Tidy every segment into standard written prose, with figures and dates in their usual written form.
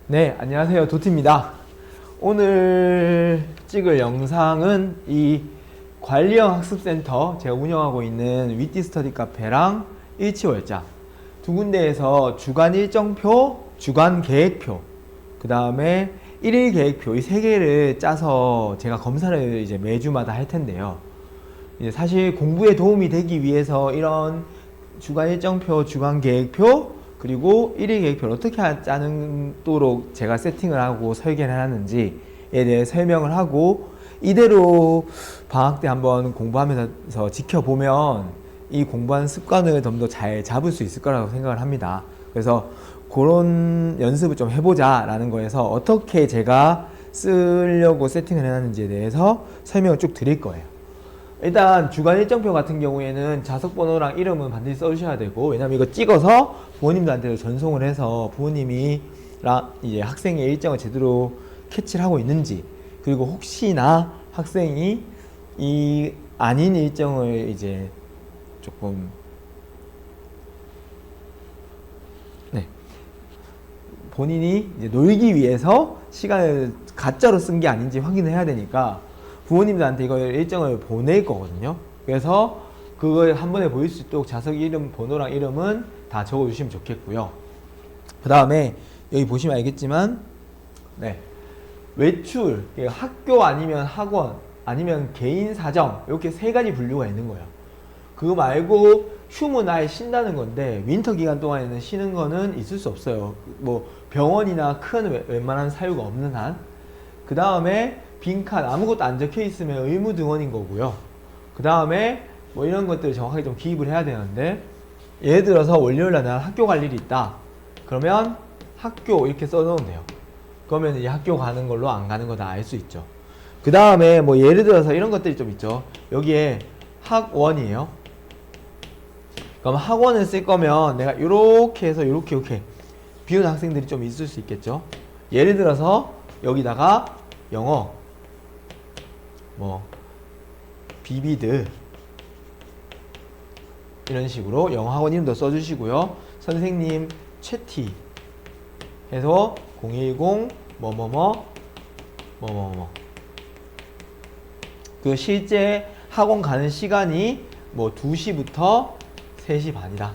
네, 안녕하세요. 도티입니다. 오늘 찍을 영상은 이 관리형 학습센터, 제가 운영하고 있는 위티 스터디 카페랑 일치월자 두 군데에서 주간 일정표, 주간 계획표, 그 다음에 일일 계획표, 이 세 개를 짜서 제가 검사를 이제 매주마다 할 텐데요. 이제 사실 공부에 도움이 되기 위해서 이런 주간 일정표, 주간 계획표, 그리고 1일 계획표를 어떻게 짜는도록 제가 세팅을 하고 설계를 해놨는지에 대해 설명을 하고, 이대로 방학 때 한번 공부하면서 지켜보면 이 공부하는 습관을 좀 더 잘 잡을 수 있을 거라고 생각을 합니다. 그래서 그런 연습을 좀 해보자 라는 거에서 어떻게 제가 쓰려고 세팅을 해놨는지에 대해서 설명을 쭉 드릴 거예요. 일단 주간 일정표 같은 경우에는 좌석 번호랑 이름은 반드시 써주셔야 되고, 왜냐면 이거 찍어서 부모님들한테 전송을 해서 부모님이 이제 학생의 일정을 제대로 캐치를 하고 있는지, 그리고 혹시나 학생이 이 아닌 일정을 이제 조금 본인이 이제 놀기 위해서 시간을 가짜로 쓴 게 아닌지 확인을 해야 되니까 부모님들한테 이걸 일정을 보낼 거거든요. 그래서 그걸 한 번에 보일 수 있도록 좌석 이름, 번호랑 이름은 다 적어 주시면 좋겠고요. 그 다음에 여기 보시면 알겠지만 외출, 학교 아니면 학원 아니면 개인 사정, 이렇게 세 가지 분류가 있는 거예요. 그거 말고 휴무 날 쉰다는 건데, 윈터 기간 동안에는 쉬는 거는 있을 수 없어요. 뭐 병원이나 큰 웬만한 사유가 없는 한. 그 다음에 빈칸, 아무것도 안 적혀 있으면 의무 등원인 거고요. 그 다음에 뭐 이런 것들을 정확하게 좀 기입을 해야 되는데, 예를 들어서 월요일날 난 학교 갈 일이 있다. 그러면 학교 이렇게 써놓으면 돼요. 그러면 이제 학교 가는 걸로 안 가는 거 다 알 수 있죠. 그 다음에 뭐 예를 들어서 이런 것들이 좀 있죠. 여기에 학원이에요. 그럼 학원을 쓸 거면 내가 이렇게 해서 이렇게 비우는 학생들이 좀 있을 수 있겠죠. 예를 들어서 여기다가 영어, 뭐 비비드 이런 식으로 영어 학원 이름도 써주시고요. 선생님 최티 해서 010 뭐뭐뭐 그 실제 학원 가는 시간이 뭐 2시부터 3시 반이다.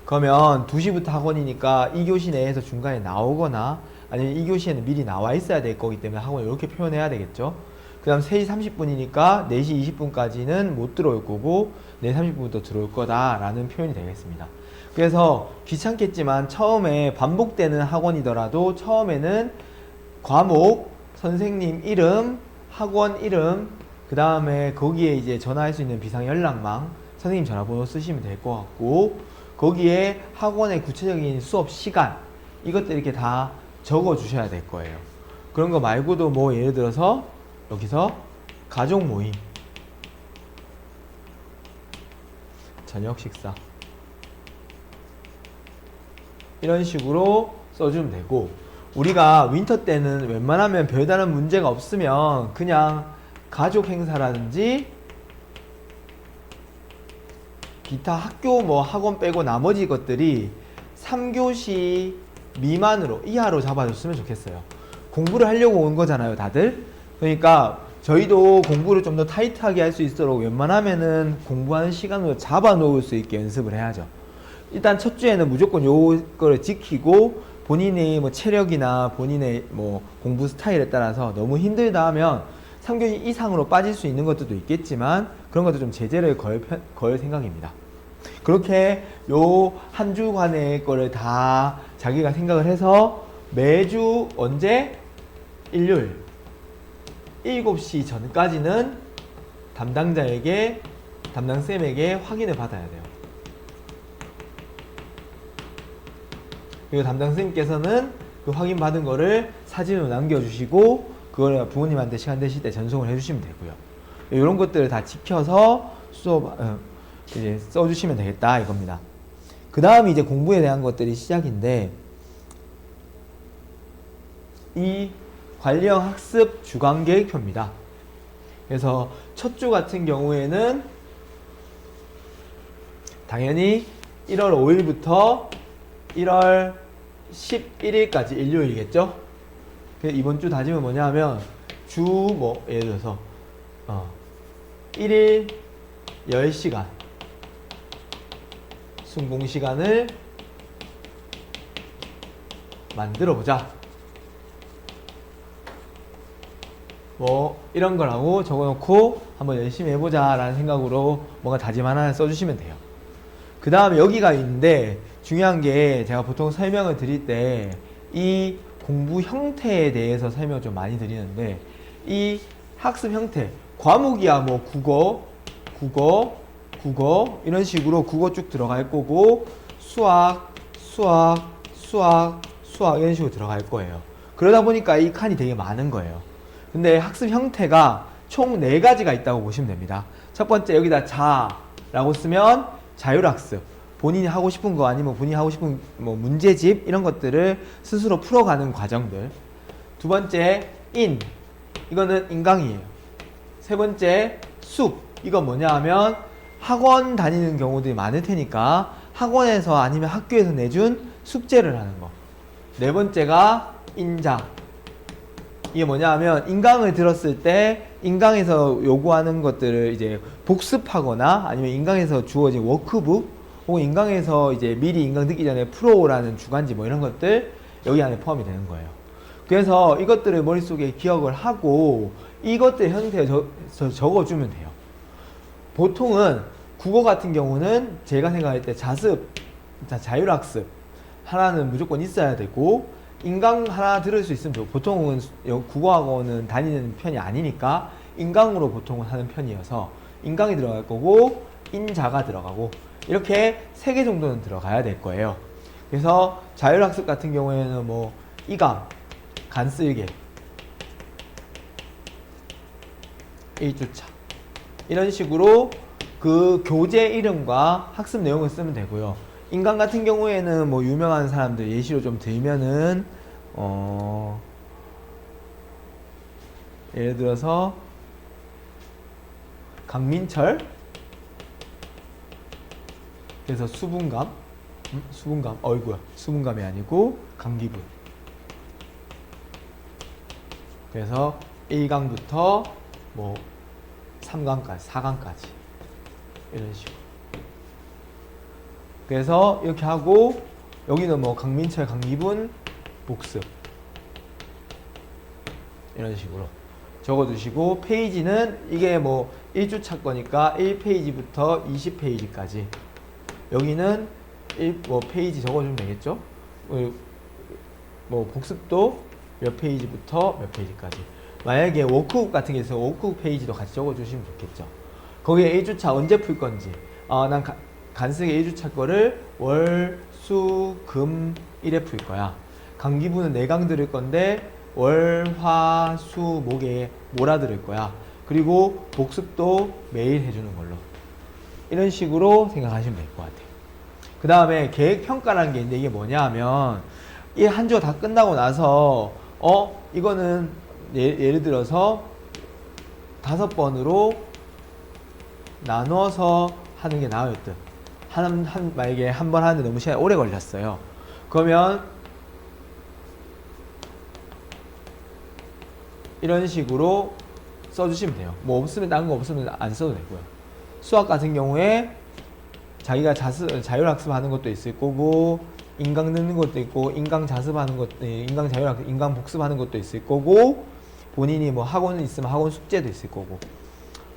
그러면 2시부터 학원이니까 2교시 내에서 중간에 나오거나 아니면 2교시에는 미리 나와 있어야 될 거기 때문에 학원을 이렇게 표현해야 되겠죠. 그 다음 3시 30분이니까 4시 20분까지는 못 들어올 거고 4시 30분부터 들어올 거다 라는 표현이 되겠습니다. 그래서 귀찮겠지만 처음에 반복되는 학원이더라도 처음에는 과목, 선생님 이름, 학원 이름, 그 다음에 거기에 이제 전화할 수 있는 비상 연락망, 선생님 전화번호 쓰시면 될 것 같고, 거기에 학원의 구체적인 수업 시간, 이것들 이렇게 다 적어 주셔야 될 거예요. 그런 거 말고도 뭐 예를 들어서 여기서 가족 모임, 저녁 식사 이런 식으로 써주면 되고, 우리가 윈터 때는 웬만하면 별다른 문제가 없으면 그냥 가족 행사라든지 기타 학교 뭐 학원 빼고 나머지 것들이 3교시 미만으로 이하로 잡아줬으면 좋겠어요. 공부를 하려고 온 거잖아요, 다들. 그러니까 저희도 공부를 좀 더 타이트하게 할 수 있도록 웬만하면은 공부하는 시간으로 잡아 놓을 수 있게 연습을 해야죠. 일단 첫 주에는 무조건 요거를 지키고, 본인의 뭐 체력이나 본인의 뭐 공부 스타일에 따라서 너무 힘들다 하면 3교시 이상으로 빠질 수 있는 것들도 있겠지만 그런 것도 좀 제재를 걸 생각입니다. 그렇게 요 한 주간의 거를 다 자기가 생각을 해서 매주 언제? 일요일 7시 전까지는 담당쌤에게 확인을 받아야 돼요. 그리고 담당쌤께서는 그 확인받은 거를 사진으로 남겨주시고 그걸 부모님한테 시간 되실 때 전송을 해주시면 되고요. 이런 것들을 다 지켜서 수업 이제 써주시면 되겠다 이겁니다. 그 다음이 이제 공부에 대한 것들이 시작인데, 이 관리형 학습 주간 계획표입니다. 그래서 첫 주 같은 경우에는 당연히 1월 5일부터 1월 11일까지 일요일이겠죠? 이번 주 다짐은 뭐냐 하면 주 뭐 예를 들어서 1일 10시간 순공 시간을 만들어 보자. 뭐 이런 거라고 적어놓고 한번 열심히 해보자 라는 생각으로 뭔가 다짐 하나 써주시면 돼요. 그 다음에 여기가 있는데 중요한 게 제가 보통 설명을 드릴 때 이 공부 형태에 대해서 설명을 좀 많이 드리는데 이 학습 형태 과목이야 뭐 국어 이런 식으로 국어 쭉 들어갈 거고 수학 이런 식으로 들어갈 거예요. 그러다 보니까 이 칸이 되게 많은 거예요. 근데 학습 형태가 총 4가지가 있다고 보시면 됩니다. 첫 번째 여기다 자라고 쓰면 자율학습. 본인이 하고 싶은 거 아니면 본인이 하고 싶은 뭐 문제집 이런 것들을 스스로 풀어가는 과정들. 두 번째 이거는 인강이에요. 세 번째 숙. 이건 뭐냐 하면 학원 다니는 경우들이 많을 테니까 학원에서 아니면 학교에서 내준 숙제를 하는 거. 네 번째가 인자. 이게 뭐냐 하면 인강을 들었을 때 인강에서 요구하는 것들을 이제 복습하거나 아니면 인강에서 주어진 워크북 혹은 인강에서 이제 미리 인강 듣기 전에 풀어오라는 주간지 뭐 이런 것들 여기 안에 포함이 되는 거예요. 그래서 이것들을 머릿속에 기억을 하고 이것들 형태에 적어주면 돼요. 보통은 국어 같은 경우는 제가 생각할 때 자율학습 하나는 무조건 있어야 되고 인강 하나 들을 수 있으면 좋고 보통은 국어학원은 다니는 편이 아니니까 인강으로 보통은 하는 편이어서 인강이 들어갈 거고 인자가 들어가고 이렇게 3개 정도는 들어가야 될 거예요. 그래서 자율학습 같은 경우에는 뭐 이강, 간쓸게, 1주차 이런 식으로 그 교재 이름과 학습 내용을 쓰면 되고요. 인강 같은 경우에는 뭐 유명한 사람들 예시로 좀 들면은 예를 들어서 강민철 그래서 수분감 수분감이 아니고 감기분 그래서 1강부터 뭐 3강까지 4강까지 이런 식으로 그래서 이렇게 하고 여기는 뭐 강민철 강기분 복습 이런 식으로 적어두시고 페이지는 이게 뭐 1주차 거니까 1페이지부터 20페이지까지 여기는 뭐 페이지 적어주면 되겠죠. 뭐 복습도 몇 페이지부터 몇 페이지까지 만약에 워크북 같은 게 있어서 워크북 페이지도 같이 적어주시면 좋겠죠. 거기에 1주차 언제 풀 건지 난 간쓰기 1주차 거를 월, 수, 금, 일에 풀 거야. 강기부는 4강 들을 건데 월, 화, 수, 목에 몰아들을 거야. 그리고 복습도 매일 해주는 걸로 이런 식으로 생각하시면 될 것 같아요. 그 다음에 계획평가라는 게 있는데 이게 뭐냐 하면 이 한 주가 다 끝나고 나서 이거는 예를 들어서 5번으로 나눠서 하는 게 나을 듯. 만약에 한 번 하는데 너무 시간이 오래 걸렸어요. 그러면 이런 식으로 써주시면 돼요. 뭐 없으면 다른 거 없으면 안 써도 되고요. 수학 같은 경우에 자기가 자율학습하는 것도 있을 거고 인강 듣는 것도 있고 인강 자습하는 것도 인강 복습하는 것도 있을 거고 본인이 뭐 학원 있으면 학원 숙제도 있을 거고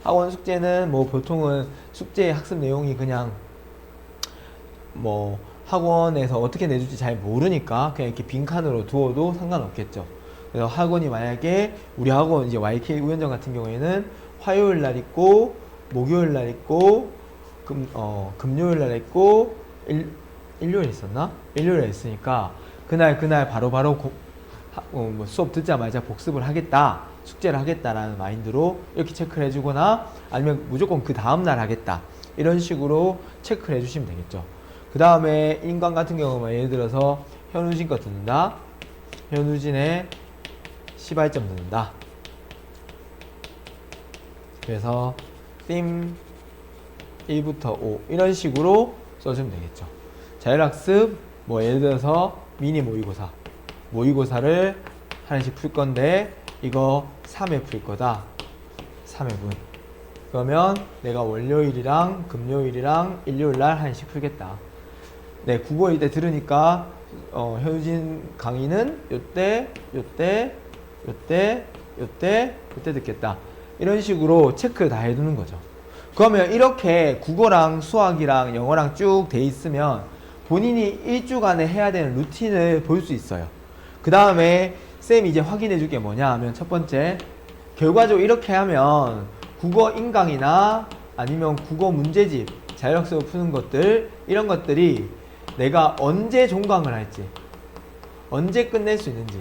학원 숙제는 뭐 보통은 숙제 학습 내용이 그냥 뭐 학원에서 어떻게 내줄지 잘 모르니까 그냥 이렇게 빈칸으로 두어도 상관없겠죠. 그래서 학원이 만약에 우리 학원 이제 YK 우연정 같은 경우에는 화요일 날 있고 목요일 날 있고 금요일 날 있고 일요일 있었나? 일요일에 있으니까 그날 바로바로 뭐 수업 듣자마자 복습을 하겠다 숙제를 하겠다라는 마인드로 이렇게 체크를 해주거나 아니면 무조건 그 다음날 하겠다 이런 식으로 체크를 해주시면 되겠죠. 그 다음에 인강 같은 경우는 예를 들어서 현우진 거 듣는다. 현우진의 시발점 듣는다. 그래서 theme 1부터 5 이런 식으로 써주면 되겠죠. 자율학습 뭐 예를 들어서 미니 모의고사. 모의고사를 하나씩 풀 건데 이거 3회 풀 거다. 3회분. 그러면 내가 월요일이랑 금요일이랑 일요일날 하나씩 풀겠다. 네, 국어 이때 들으니까 현우진 강의는 요때 듣겠다. 이런 식으로 체크를 다 해두는 거죠. 그러면 이렇게 국어랑 수학이랑 영어랑 쭉 돼 있으면 본인이 일주간에 해야 되는 루틴을 볼 수 있어요. 그 다음에 쌤이 이제 확인해 줄 게 뭐냐 하면 첫 번째, 결과적으로 이렇게 하면 국어 인강이나 아니면 국어 문제집, 자율학습을 푸는 것들, 이런 것들이 내가 언제 종강을 할지, 언제 끝낼 수 있는지,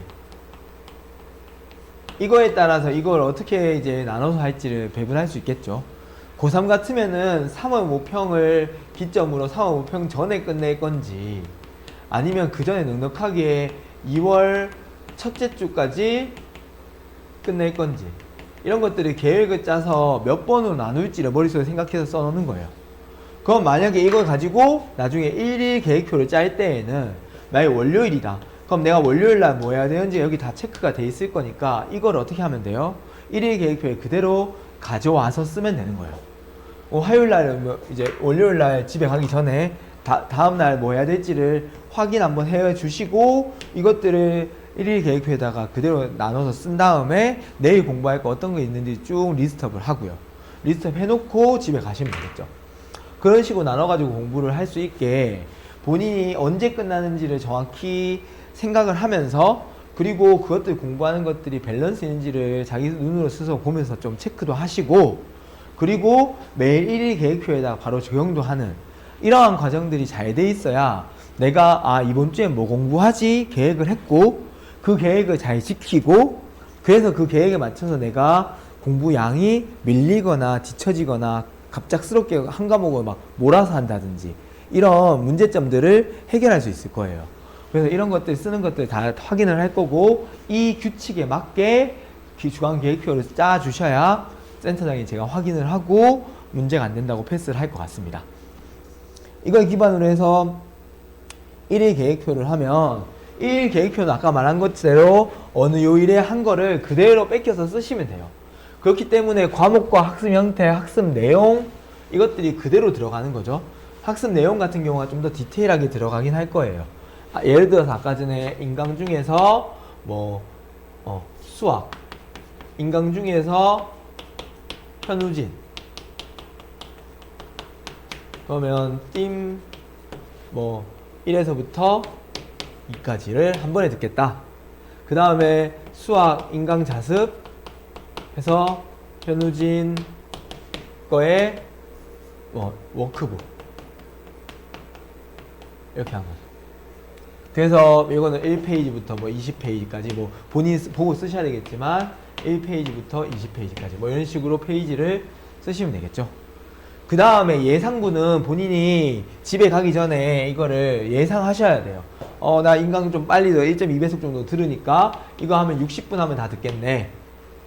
이거에 따라서 이걸 어떻게 이제 나눠서 할지를 배분할 수 있겠죠. 고3 같으면은 3월 모평을 기점으로 3월 모평 전에 끝낼 건지, 아니면 그 전에 넉넉하게 2월 첫째 주까지 끝낼 건지, 이런 것들을 계획을 짜서 몇 번으로 나눌지를 머릿속에 생각해서 써놓는 거예요. 그럼 만약에 이걸 가지고 나중에 1일 계획표를 짤 때에는 만약에 월요일이다. 그럼 내가 월요일날 뭐 해야 되는지 여기 다 체크가 돼 있을 거니까 이걸 어떻게 하면 돼요? 1일 계획표에 그대로 가져와서 쓰면 되는 거예요. 화요일날 이제 월요일날 집에 가기 전에 다음날 뭐 해야 될지를 확인 한번 해 주시고 이것들을 1일 계획표에다가 그대로 나눠서 쓴 다음에 내일 공부할 거 어떤 거 있는지 쭉 리스트업을 하고요. 리스트업 해놓고 집에 가시면 되겠죠. 그런 식으로 나눠가지고 공부를 할 수 있게 본인이 언제 끝나는지를 정확히 생각을 하면서, 그리고 그것들 공부하는 것들이 밸런스 있는지를 자기 눈으로 스스로 보면서 좀 체크도 하시고, 그리고 매일 1일 계획표에다가 바로 적용도 하는 이러한 과정들이 잘 돼 있어야 내가 이번 주에 뭐 공부하지 계획을 했고 그 계획을 잘 지키고, 그래서 그 계획에 맞춰서 내가 공부 양이 밀리거나 뒤처지거나 갑작스럽게 한 과목을 막 몰아서 한다든지 이런 문제점들을 해결할 수 있을 거예요. 그래서 이런 것들 쓰는 것들 다 확인을 할 거고, 이 규칙에 맞게 주간 계획표를 짜 주셔야 센터장이 제가 확인을 하고 문제가 안 된다고 패스를 할 것 같습니다. 이걸 기반으로 해서 1일 계획표를 하면 1일 계획표는 아까 말한 것대로 어느 요일에 한 거를 그대로 뺏겨서 쓰시면 돼요. 그렇기 때문에 과목과 학습 형태, 학습 내용 이것들이 그대로 들어가는 거죠. 학습 내용 같은 경우가 좀 더 디테일하게 들어가긴 할 거예요. 예를 들어서 아까 전에 인강 중에서 수학, 인강 중에서 현우진, 그러면 팀 1에서부터 2까지를 한 번에 듣겠다. 그 다음에 수학 인강 자습 해서 현우진 거에 워크북 이렇게 한 거죠. 그래서 이거는 1페이지부터 20페이지까지 본인이 보고 쓰셔야 되겠지만 1페이지부터 20페이지까지 이런 식으로 페이지를 쓰시면 되겠죠. 그 다음에 예상분은 본인이 집에 가기 전에 이거를 예상하셔야 돼요. 나 인강 좀 빨리 1.2배속 정도 들으니까 이거 하면 60분 하면 다 듣겠네.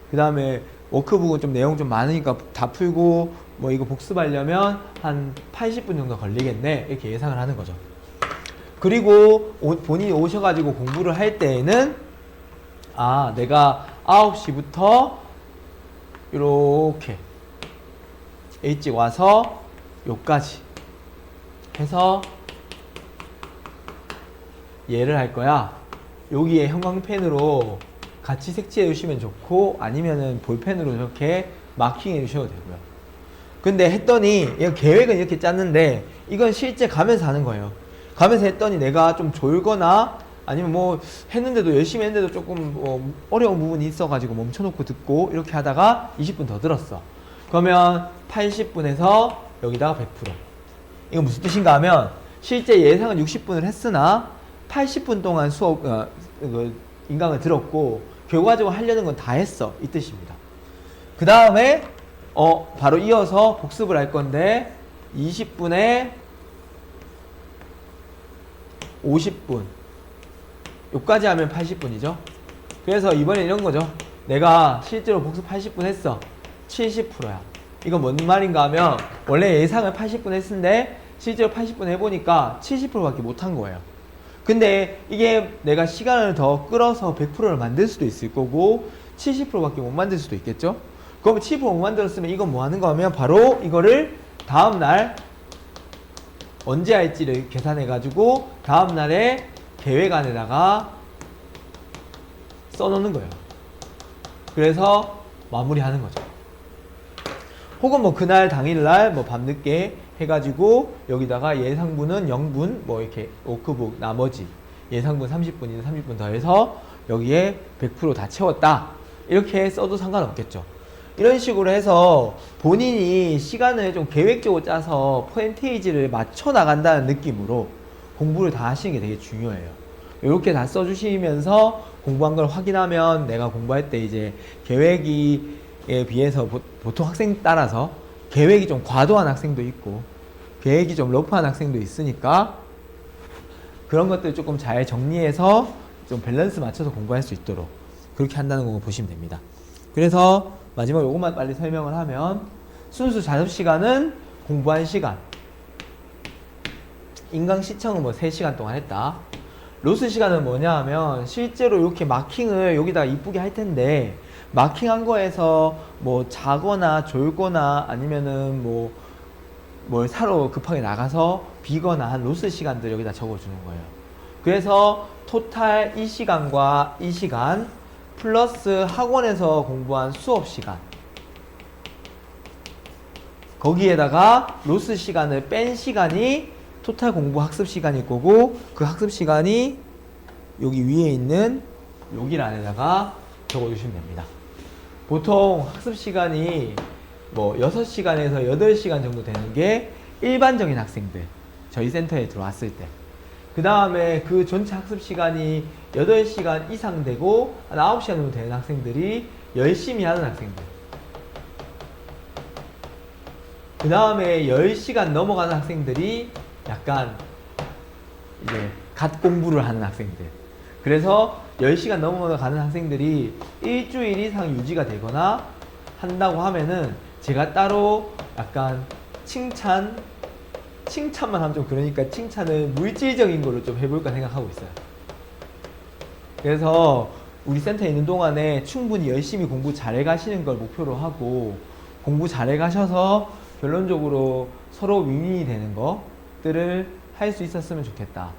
그 다음에 워크북은 좀 내용 좀 많으니까 다 풀고 이거 복습하려면 한 80분 정도 걸리겠네. 이렇게 예상을 하는 거죠. 그리고 본인이 오셔가지고 공부를 할 때에는 내가 9시부터 이렇게 일찍 와서 요까지 해서 얘를 할 거야. 여기에 형광펜으로 같이 색칠해 주시면 좋고, 아니면은 볼펜으로 이렇게 마킹해 주셔도 되고요. 근데 했더니 계획은 이렇게 짰는데 이건 실제 가면서 하는 거예요. 가면서 했더니 내가 좀 졸거나 아니면 했는데도 열심히 했는데도 조금 어려운 부분이 있어가지고 멈춰놓고 듣고 이렇게 하다가 20분 더 들었어. 그러면 80분에서 여기다가 100%. 이거 무슨 뜻인가 하면 실제 예상은 60분을 했으나 80분 동안 수업 인강을 들었고 결과적으로 하려는 건 다 했어, 이 뜻입니다. 그 다음에 바로 이어서 복습을 할 건데 20분에 50분 요까지 하면 80분이죠. 그래서 이번에 이런 거죠. 내가 실제로 복습 80분 했어. 70%야. 이건 뭔 말인가 하면 원래 예상을 80분 했는데 실제로 80분 해보니까 70%밖에 못한 거예요. 근데 이게 내가 시간을 더 끌어서 100%를 만들 수도 있을 거고 70%밖에 못 만들 수도 있겠죠. 그럼 70%못 만들었으면 이건 뭐 하는 거면 바로 이거를 다음날 언제 할지를 계산해 가지고 다음날에 계획안에다가 써놓는 거예요. 그래서 마무리하는 거죠. 혹은 뭐 그날 당일날 뭐 밤늦게 해가지고 여기다가 예상분은 0분 뭐 이렇게 워크북 나머지 예상분 30분이나 30분 더해서 여기에 100% 다 채웠다 이렇게 써도 상관없겠죠. 이런 식으로 해서 본인이 시간을 좀 계획적으로 짜서 퍼센테이지를 맞춰 나간다는 느낌으로 공부를 다 하시는 게 되게 중요해요. 이렇게 다 써주시면서 공부한 걸 확인하면 내가 공부할 때 이제 계획에 비해서 보통 학생 따라서 계획이 좀 과도한 학생도 있고 계획이 좀 러프한 학생도 있으니까 그런 것들 조금 잘 정리해서 좀 밸런스 맞춰서 공부할 수 있도록 그렇게 한다는 거 보시면 됩니다. 그래서 마지막 요것만 빨리 설명을 하면 순수 자습 시간은 공부한 시간, 인강 시청은 뭐 3시간 동안 했다. 로스 시간은 뭐냐 하면 실제로 이렇게 마킹을 여기다가 이쁘게 할 텐데 마킹한 거에서 뭐 자거나 졸거나 아니면은 뭐 뭘 사러 급하게 나가서 비거나 한 로스 시간들 여기다 적어주는 거예요. 그래서 토탈 이 시간과 이 시간 플러스 학원에서 공부한 수업 시간 거기에다가 로스 시간을 뺀 시간이 토탈 공부 학습 시간일 거고 그 학습 시간이 여기 위에 있는 여기 란에다가 적어주시면 됩니다. 보통 학습 시간이 뭐 6시간에서 8시간 정도 되는 게 일반적인 학생들 저희 센터에 들어왔을 때 그 다음에 그 전체 학습 시간이 8시간 이상 되고 한 9시간 정도 되는 학생들이 열심히 하는 학생들 그 다음에 10시간 넘어가는 학생들이 약간 이제 갓 공부를 하는 학생들 그래서 10시간 넘어가는 학생들이 일주일 이상 유지가 되거나 한다고 하면은 제가 따로 약간 칭찬만 하면 좀 그러니까 칭찬을 물질적인 거로 좀 해볼까 생각하고 있어요. 그래서 우리 센터에 있는 동안에 충분히 열심히 공부 잘해 가시는 걸 목표로 하고 공부 잘해 가셔서 결론적으로 서로 윈윈이 되는 것들을 할 수 있었으면 좋겠다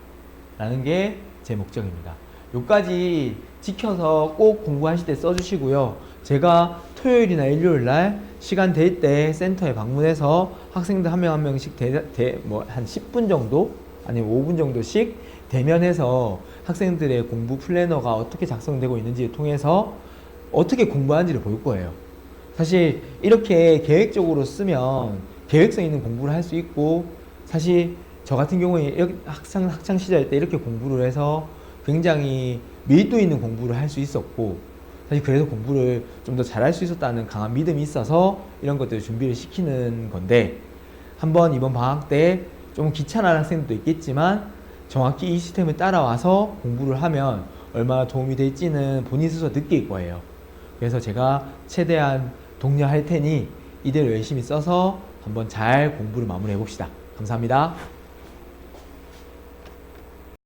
라는 게 제 목적입니다. 요까지 지켜서 꼭 공부하실 때 써주시고요. 제가 토요일이나 일요일날 시간 될 때 센터에 방문해서 학생들 한 명 한 명씩 뭐 한 10분 정도 아니면 5분 정도씩 대면해서 학생들의 공부 플래너가 어떻게 작성되고 있는지를 통해서 어떻게 공부하는지를 볼 거예요. 사실 이렇게 계획적으로 쓰면 계획성 있는 공부를 할 수 있고 사실 저 같은 경우에 학창 시절 때 이렇게 공부를 해서 굉장히 밀도 있는 공부를 할 수 있었고 사실 그래서 공부를 좀 더 잘할 수 있었다는 강한 믿음이 있어서 이런 것들을 준비를 시키는 건데 한번 이번 방학 때 좀 귀찮은 학생들도 있겠지만 정확히 이 시스템을 따라와서 공부를 하면 얼마나 도움이 될지는 본인 스스로 느낄 거예요. 그래서 제가 최대한 독려할 테니 이대로 열심히 써서 한번 잘 공부를 마무리해 봅시다. 감사합니다.